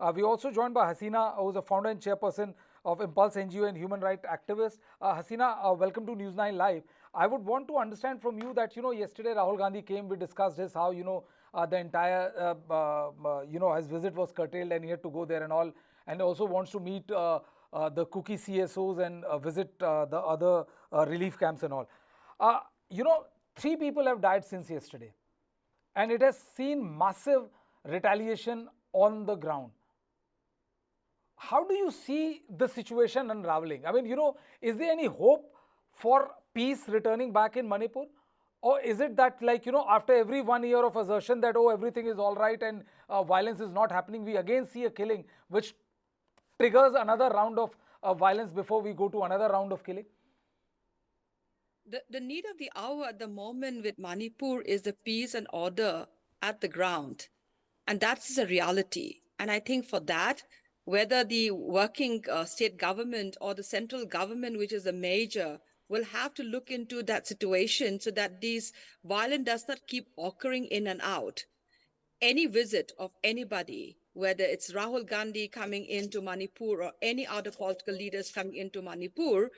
We're also joined by Hasina, who's a founder and chairperson of Impulse NGO and human rights activist. Hasina, welcome to News9 Live. I would want to understand from you that, yesterday Rahul Gandhi came, we discussed this, how, the entire, his visit was curtailed and he had to go there and all, and also wants to meet the cookie CSOs and visit the other relief camps and all. Uh, you know, Three people have died since yesterday, and it has seen massive retaliation on the ground. How do you see the situation unraveling? I mean, is there any hope for peace returning back in Manipur? Or is it that, like, after every 1 year of assertion that, oh, everything is all right and violence is not happening, we again see a killing which triggers another round of violence before we go to another round of killing? The need of the hour at the moment with Manipur is the peace and order at the ground. And that's a reality. And I think for that, whether the working state government or the central government, which is a major, will have to look into that situation so that this violence does not keep occurring in and out. Any visit of anybody, whether it's Rahul Gandhi coming into Manipur or any other political leaders coming into Manipur,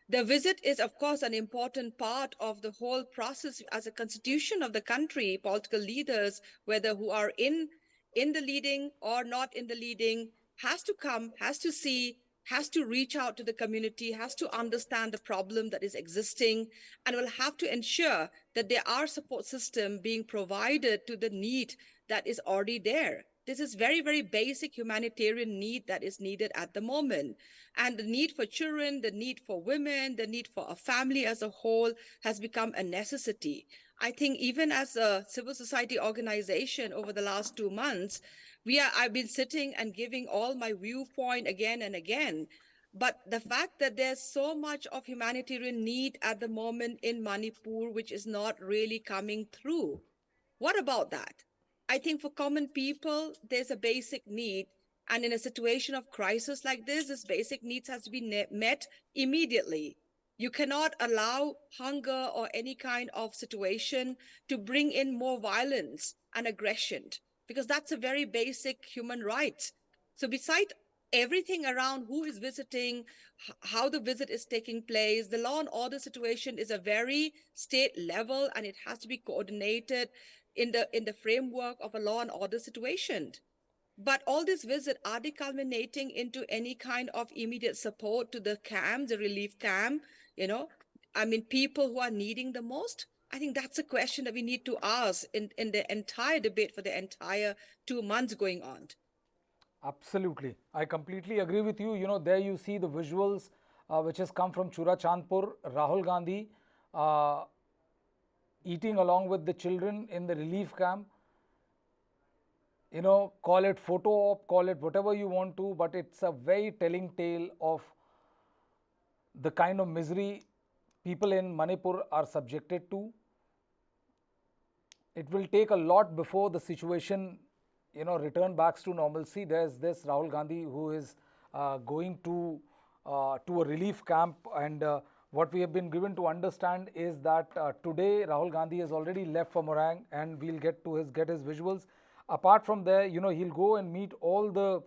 the visit is, of course, an important part of the whole process as a constitution of the country. Political leaders, whether who are in the leading or not in the leading, has to come, has to see, has to reach out to the community, has to understand the problem that is existing, and will have to ensure that there are support systems being provided to the need that is already there. This is very, very basic humanitarian need that is needed at the moment. And the need for children, the need for women, the need for a family as a whole has become a necessity. I think even as a civil society organization over the last 2 months, I've been sitting and giving all my viewpoint again and again. But the fact that there's so much of humanitarian need at the moment in Manipur, which is not really coming through. What about that? I think for common people, there's a basic need. And in a situation of crisis like this basic needs has to be met immediately. You cannot allow hunger or any kind of situation to bring in more violence and aggression, because that's a very basic human right. So beside everything around who is visiting, how the visit is taking place, the law and order situation is a very state level, and it has to be coordinated in the framework of a law and order situation. But all these visits, are they culminating into any kind of immediate support to the camp, the relief camp? People who are needing the most? I think that's a question that we need to ask in the entire debate for the entire 2 months going on. Absolutely. I completely agree with you. There you see the visuals which has come from Chura Chandpur, Rahul Gandhi eating along with the children in the relief camp. Call it photo op, call it whatever you want to, but it's a very telling tale of the kind of misery people in Manipur are subjected to. It will take a lot before the situation, return back to normalcy. There's this Rahul Gandhi who is going to a relief camp, and what we have been given to understand is that today Rahul Gandhi has already left for Morang, and we'll get his visuals. Apart from there, he'll go and meet all the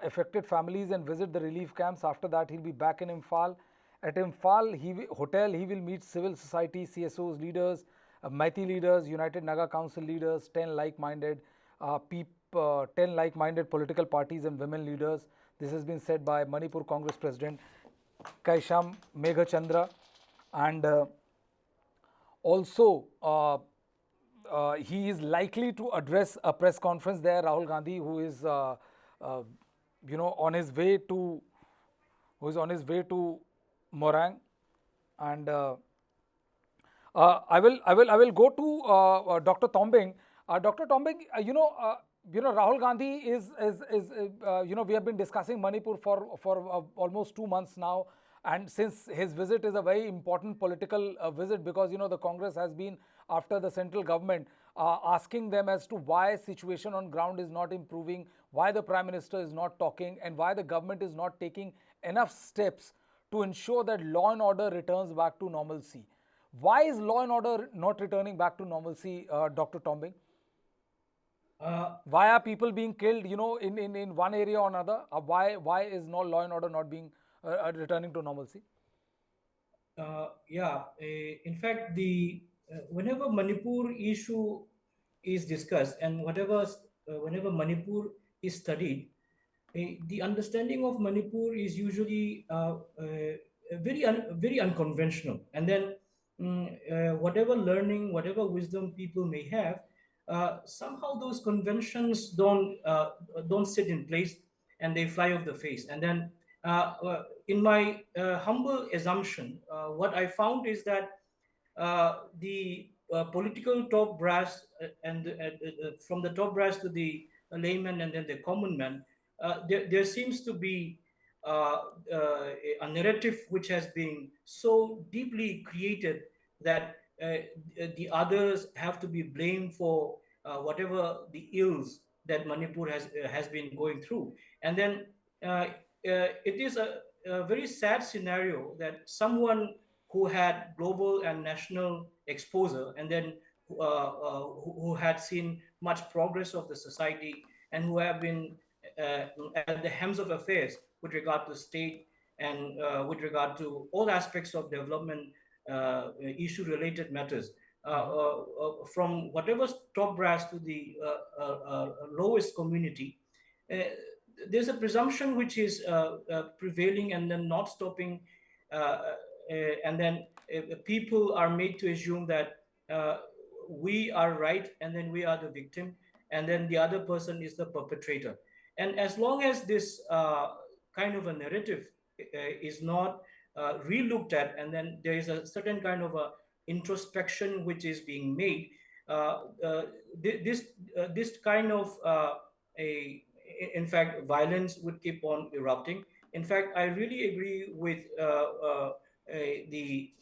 affected families and visit the relief camps. After that, he'll be back in Imphal. At Imphal hotel, he will meet civil society, CSOs leaders, Meitei leaders, United Naga Council leaders, 10 like-minded 10 like-minded political parties and women leaders. This has been said by Manipur Congress President Keishmamthong, and also he is likely to address a press conference there. Rahul Gandhi, who is on his way to Morang, and I will go to Dr. Tombing. Dr. Tombing, Rahul Gandhi is we have been discussing Manipur for almost 2 months now, and since his visit is a very important political visit, because the Congress has been after the central government, asking them as to why situation on ground is not improving, why the Prime Minister is not talking, and why the government is not taking enough steps to ensure that law and order returns back to normalcy. Why is law and order not returning back to normalcy, Dr. Tombing? Why are people being killed, in one area or another? Why is no law and order not being returning to normalcy? Yeah, in fact, the whenever Manipur issue is discussed and whenever Manipur is studied, the understanding of Manipur is usually very unconventional. And then whatever learning, whatever wisdom people may have, somehow those conventions don't sit in place and they fly off the face. And then in my humble assumption, what I found is that the political top brass from the top brass to the layman and then the common man, there seems to be uh, a narrative which has been so deeply created that the others have to be blamed for whatever the ills that Manipur has been going through. And then it is a very sad scenario that someone who had global and national exposure, and then who had seen much progress of the society, and who have been uh, at the helms of affairs with regard to state and with regard to all aspects of development issue related matters, from whatever top brass to the lowest community. uh, there's a presumption which is prevailing and then not stopping, and then people are made to assume that uh, we are right and then we are the victim, and then the other person is the perpetrator. And as long as this kind of a narrative is not relooked at, and then there is a certain kind of a introspection which is being made, uh, uh, this kind of a in fact, violence would keep on erupting. In fact, I really agree with the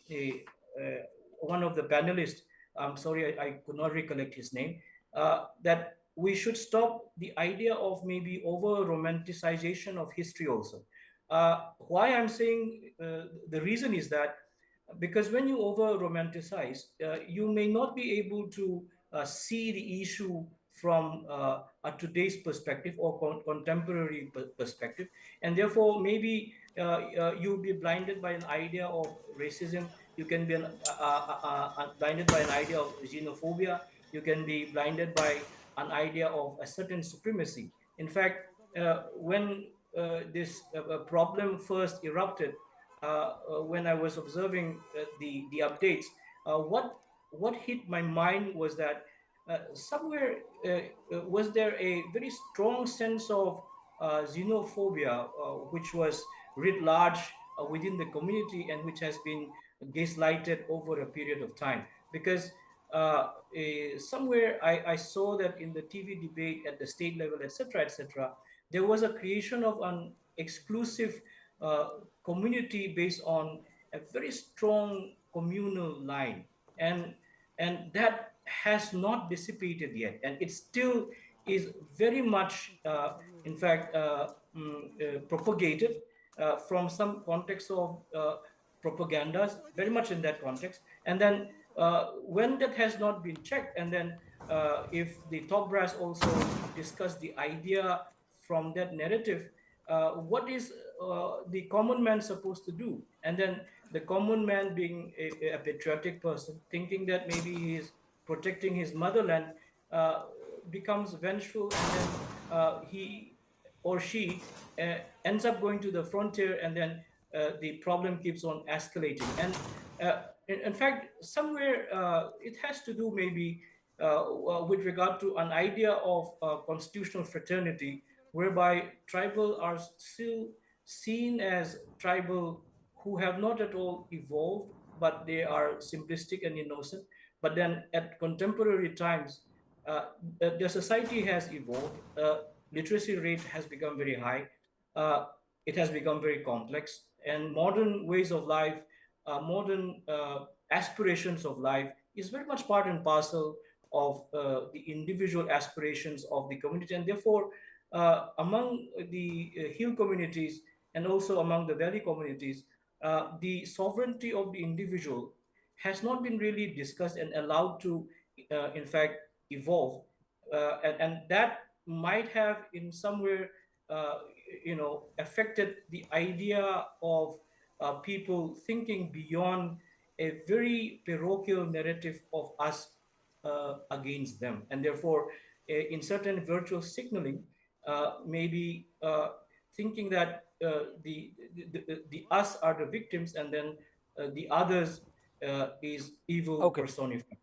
one of the panelists. I'm sorry, I could not recollect his name. That we should stop the idea of maybe over romanticization of history also. Why I'm saying the reason is that because when you over romanticize, you may not be able to see the issue from a today's perspective or contemporary perspective, and therefore maybe you'll be blinded by an idea of racism. You can be blinded by an idea of xenophobia. You can be blinded by an idea of a certain supremacy. In fact, when this problem first erupted, when I was observing the updates, what hit my mind was that somewhere was there a very strong sense of xenophobia, which was writ large within the community and which has been gaslighted over a period of time. Because somewhere I saw that in the TV debate at the state level, etc., there was a creation of an exclusive uh, community based on a very strong communal line, and that has not dissipated yet, and it still is very much in fact propagated from some context of propagandas, very much in that context. And then when that has not been checked, and then if the top brass also discuss the idea from that narrative, what is the common man supposed to do? And then the common man, being a patriotic person, thinking that maybe he is protecting his motherland, uh, becomes vengeful, and then he or she ends up going to the frontier, and then the problem keeps on escalating. And in fact, somewhere it has to do maybe with regard to an idea of constitutional fraternity, whereby tribal are still seen as tribal who have not at all evolved, but they are simplistic and innocent. But then at contemporary times, uh, the society has evolved, literacy rate has become very high, uh, it has become very complex, and modern ways of life, modern aspirations of life is very much part and parcel of the individual aspirations of the community. And therefore, among the hill communities and also among the valley communities, the sovereignty of the individual has not been really discussed and allowed to, in fact, evolve. and that might have in some way, affected the idea of people thinking beyond a very parochial narrative of us against them, and therefore, in certain virtual signaling, maybe thinking that the us are the victims, and then the others is evil Okay. personified.